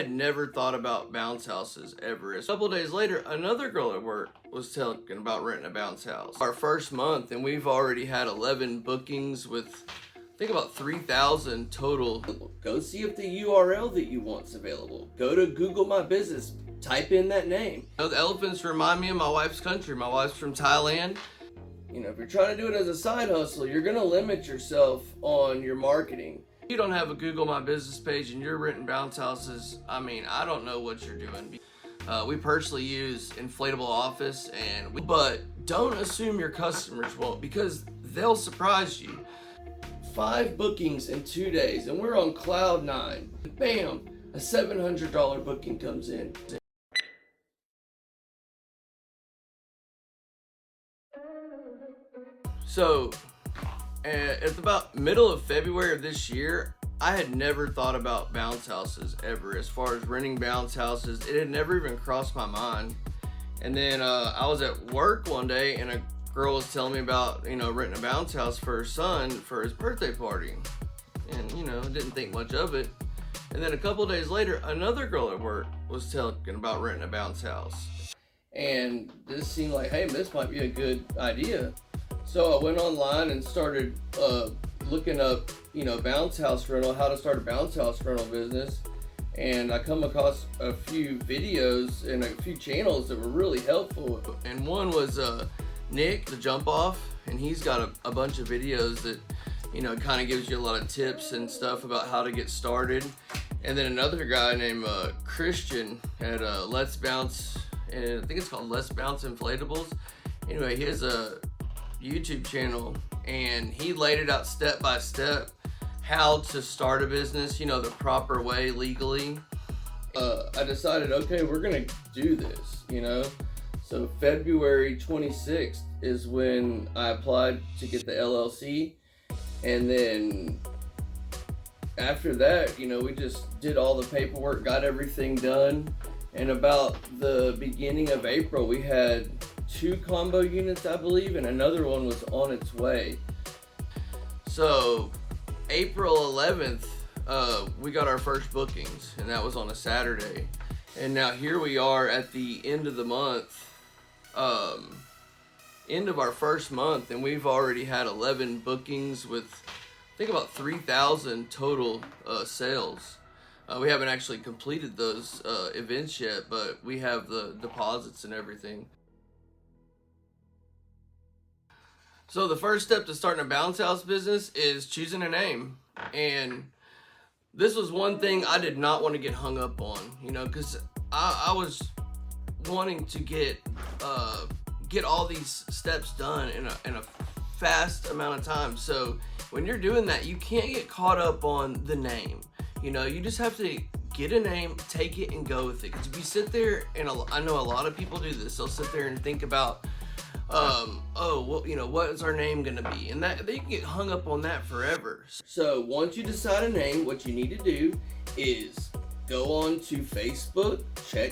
Had never thought about bounce houses ever. A couple days later, another girl at work was talking about renting a bounce house. Our first month, and we've already had 11 bookings with, I think, about 3,000 total. Go see if the URL that you want is available. Go to Google My Business, type in that name. You know, the elephants remind me of my wife's country. My wife's from Thailand. You know, if you're trying to do it as a side hustle, you're gonna limit yourself on your marketing. If you don't have a Google My Business page and you're renting bounce houses, I mean, I don't know what you're doing. We personally use Inflatable Office, but don't assume your customers won't, because they'll surprise you. 5 bookings in 2 days, and we're on cloud 9. Bam, a $700 booking comes in. So, at about middle of February of this year, I had never thought about bounce houses ever. As far as renting bounce houses, it had never even crossed my mind. And then I was at work one day, and a girl was telling me about, renting a bounce house for her son for his birthday party. And, didn't think much of it. And then a couple days later, another girl at work was talking about renting a bounce house. And this seemed like, hey, this might be a good idea. So I went online and started looking up, bounce house rental, how to start a bounce house rental business. And I come across a few videos and a few channels that were really helpful. And one was Nick, the Jump Off, and he's got a bunch of videos that, kind of gives you a lot of tips and stuff about how to get started. And then another guy named Christian at Let's Bounce, and I think it's called Let's Bounce Inflatables. Anyway, he has a YouTube channel, and he laid it out step by step how to start a business, the proper way legally. I decided, okay, we're gonna do this, So February 26th is when I applied to get the LLC, and then after that, we just did all the paperwork, got everything done, and about the beginning of April, we had 2 combo units, I believe, and another one was on its way. So April 11th, we got our first bookings, and that was on a Saturday. And now here we are at the end of the month, end of our first month, and we've already had 11 bookings with, I think, about 3,000 total sales. We haven't actually completed those events yet, but we have the deposits and everything. So the first step to starting a bounce house business is choosing a name. And this was one thing I did not want to get hung up on, because I was wanting to get all these steps done in a fast amount of time. So when you're doing that, you can't get caught up on the name. You just have to get a name, take it, and go with it. Because if you sit there, and I know a lot of people do this, they'll sit there and think about, what is our name gonna be? And that they can get hung up on that forever. So once you decide a name, what you need to do is go on to Facebook,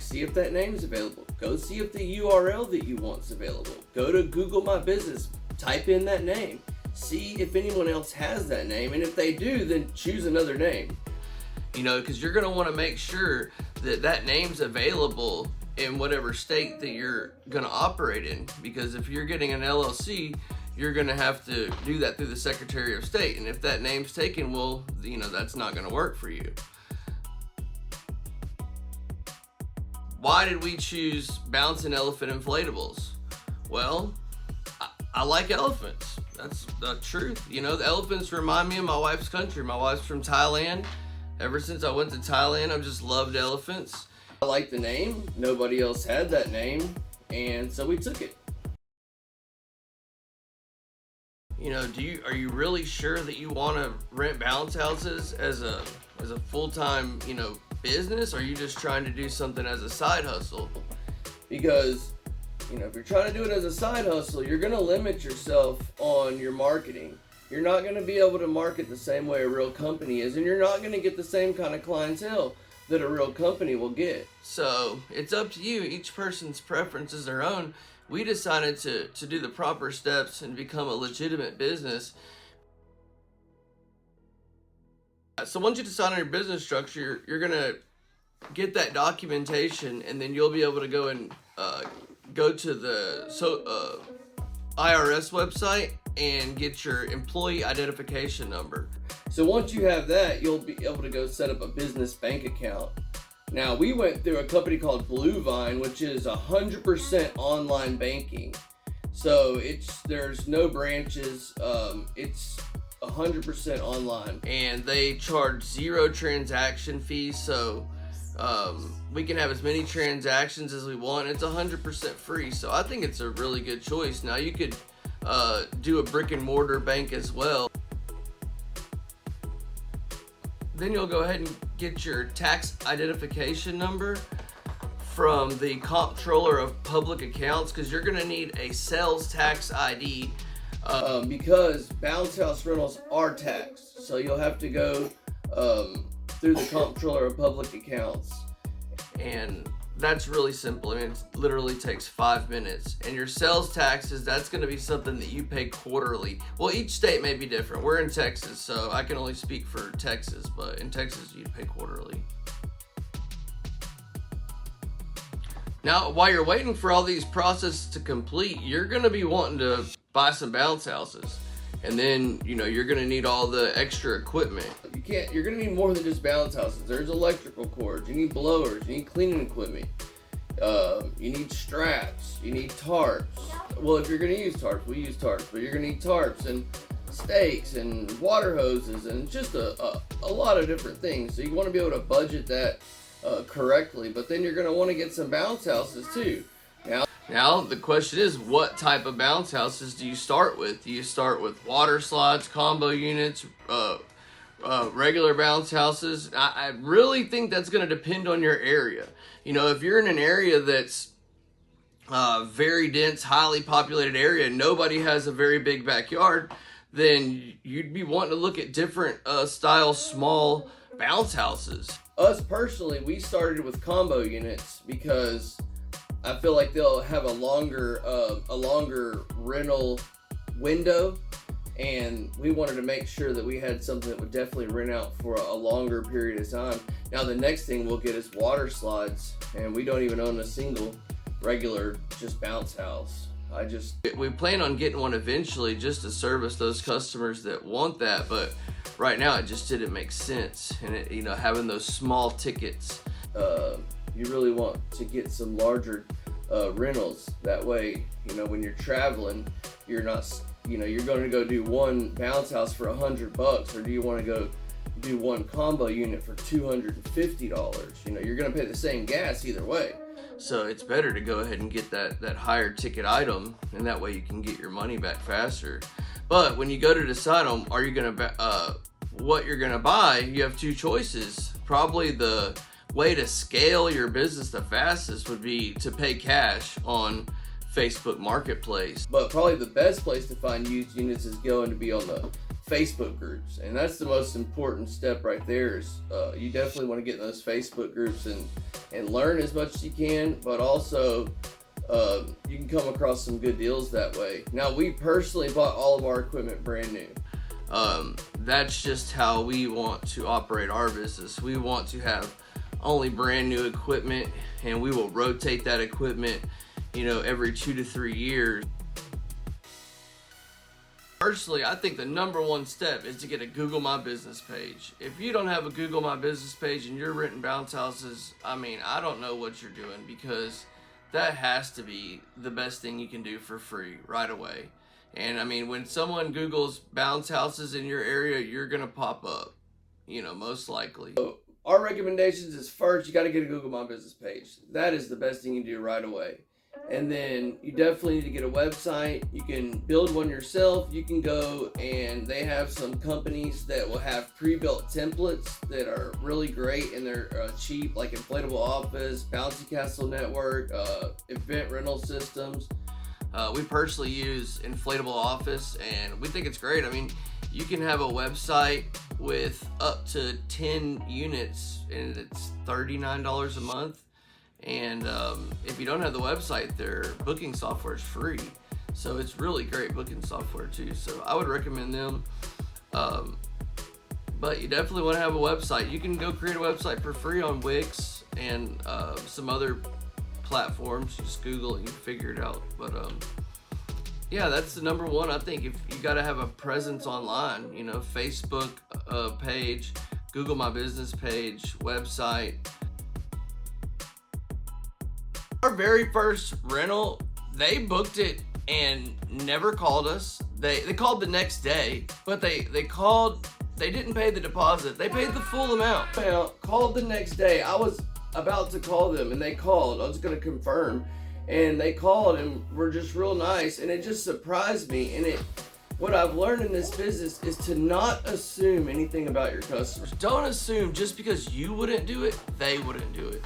see if that name is available. Go see if the URL that you want is available. Go to Google My Business, type in that name, see if anyone else has that name, and if they do, then choose another name. Because you're gonna want to make sure that that name's available in whatever state that you're gonna operate in, because if you're getting an LLC, you're gonna have to do that through the Secretary of State, and if that name's taken, well, that's not gonna work for you. Why did we choose Bounce and Elephant Inflatables? Well, I like elephants. That's the truth. The elephants remind me of my wife's country. My wife's from Thailand. Ever since I went to Thailand, I've just loved elephants. I like the name. Nobody else had that name, and so we took it. Are you really sure that you want to rent bounce houses as a full-time, business? Or are you just trying to do something as a side hustle? Because, if you're trying to do it as a side hustle, you're going to limit yourself on your marketing. You're not going to be able to market the same way a real company is, and you're not going to get the same kind of clientele that a real company will get. So it's up to you. Each person's preference is their own. We decided to do the proper steps and become a legitimate business. So once you decide on your business structure, you're gonna get that documentation, and then you'll be able to go and go to the IRS website and get your employee identification number. So once you have that, you'll be able to go set up a business bank account. Now, we went through a company called Bluevine, which is 100% online banking. So there's no branches. It's 100% online, and they charge 0 transaction fees. So we can have as many transactions as we want. It's 100% free. So I think it's a really good choice. Now, you could do a brick and mortar bank as well. Then you'll go ahead and get your tax identification number from the Comptroller of Public Accounts, because you're going to need a sales tax ID because bounce house rentals are taxed. So you'll have to go through the Comptroller of Public Accounts, and that's really simple. I mean, it literally takes 5 minutes. And your sales taxes, that's going to be something that you pay quarterly. Well, each state may be different. We're in Texas, so I can only speak for Texas, but in Texas, you'd pay quarterly. Now, while you're waiting for all these processes to complete, you're going to be wanting to buy some bounce houses. And then, you're going to need all the extra equipment. You're going to need more than just bounce houses. There's electrical cords, you need blowers, you need cleaning equipment, you need straps, you need tarps. Well, if you're going to use tarps, we use tarps, but you're going to need tarps and stakes and water hoses and just a lot of different things. So you want to be able to budget that correctly, but then you're going to want to get some bounce houses too. Now, the question is, what type of bounce houses do you start with? Do you start with water slides, combo units, regular bounce houses? I really think that's going to depend on your area. If you're in an area that's very dense, highly populated area, and nobody has a very big backyard, then you'd be wanting to look at different style small bounce houses. Us personally, we started with combo units because I feel like they'll have a longer rental window, and we wanted to make sure that we had something that would definitely rent out for a longer period of time. Now, the next thing we'll get is water slides, and we don't even own a single regular just bounce house. We plan on getting one eventually just to service those customers that want that, but right now it just didn't make sense. And having those small tickets, you really want to get some larger rentals. That way, when you're traveling, you're not, you're going to go do one bounce house for $100, or do you want to go do one combo unit for $250? You're going to pay the same gas either way. So it's better to go ahead and get that higher ticket item, and that way you can get your money back faster. But when you go to decide on what you're gonna buy, you have two choices. Probably the way to scale your business the fastest would be to pay cash on Facebook Marketplace. But probably the best place to find used units is going to be on the Facebook groups, and that's the most important step right there. Is you definitely want to get in those Facebook groups and learn as much as you can, but also you can come across some good deals that way. Now, we personally bought all of our equipment brand new. That's just how we want to operate our business. We want to have only brand new equipment, and we will rotate that equipment, every 2 to 3 years. Personally, I think the number one step is to get a Google My Business page. If you don't have a Google My Business page and you're renting bounce houses, I don't know what you're doing, because that has to be the best thing you can do for free right away. And when someone Googles bounce houses in your area, you're gonna pop up, most likely. So our recommendations is, first, you got to get a Google My Business page. That is the best thing you do right away. And then you definitely need to get a website. You can build one yourself. You can go, and they have some companies that will have pre-built templates that are really great, and they're cheap, like Inflatable Office, Bouncy Castle Network, Event Rental Systems. We personally use Inflatable Office, and we think it's great. You can have a website with up to 10 units, and it's $39 a month. And if you don't have the website, their booking software is free. So it's really great booking software too. So I would recommend them. But you definitely want to have a website. You can go create a website for free on Wix. and some other platforms. Just Google it and you figure it out. But yeah, that's the number one. I think if you got to have a presence online, you know, Facebook page, Google My Business page, website. Our very first rental, they booked it and never called us. They called the next day, but they called, they didn't pay the deposit. They paid the full amount. Called the next day. I was about to call them and they called. I was gonna confirm, and they called and were just real nice, and it just surprised me. And what I've learned in this business is to not assume anything about your customers. Don't assume just because you wouldn't do it, they wouldn't do it.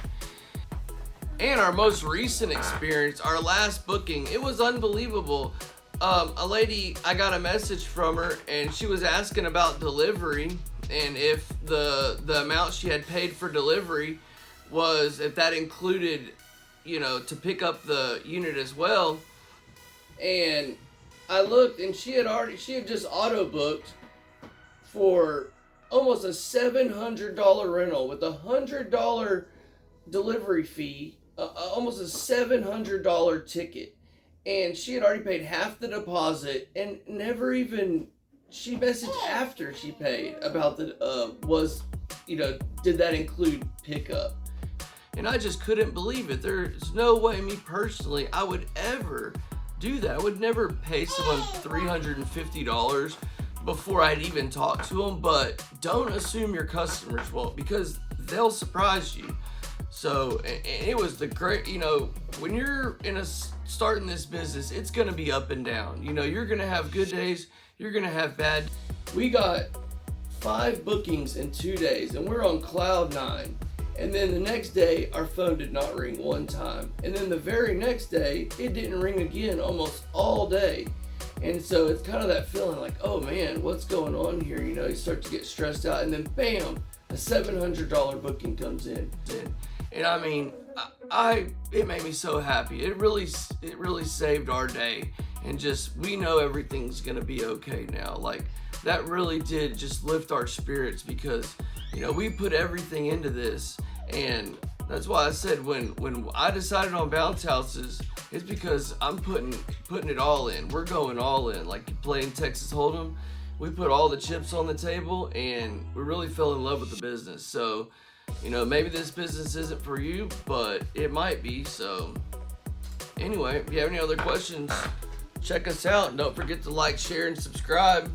And our most recent experience, our last booking, it was unbelievable. A lady, I got a message from her and she was asking about delivery and if the amount she had paid for delivery was, if that included, you know, to pick up the unit as well. And I looked and she had just auto booked for almost a $700 rental with $100 delivery fee, almost a $700 ticket. And she had already paid half the deposit and never even, she messaged after she paid about the, did that include pickup? And I just couldn't believe it. There's no way me personally, I would ever do that. I would never pay someone $350 before I'd even talk to them, but don't assume your customers won't, because they'll surprise you. So, and it was the great, you know, when you're starting this business, it's gonna be up and down. You know, you're gonna have good days, you're gonna have bad. We got 5 bookings in 2 days and we're on cloud 9. And then the next day, our phone did not ring one time. And then the very next day, it didn't ring again almost all day. And so it's kind of that feeling like, oh man, what's going on here? You know, you start to get stressed out, and then bam, a $700 booking comes in. And I mean, it made me so happy. It really saved our day. And just, we know everything's gonna be okay now. Like, that really did just lift our spirits, because, you know, we put everything into this. And that's why I said when I decided on bounce houses, it's because I'm putting it all in. We're going all in. Like playing Texas Hold'em, we put all the chips on the table and we really fell in love with the business. So, you know, maybe this business isn't for you, but it might be. So anyway, if you have any other questions, check us out. And don't forget to like, share, and subscribe.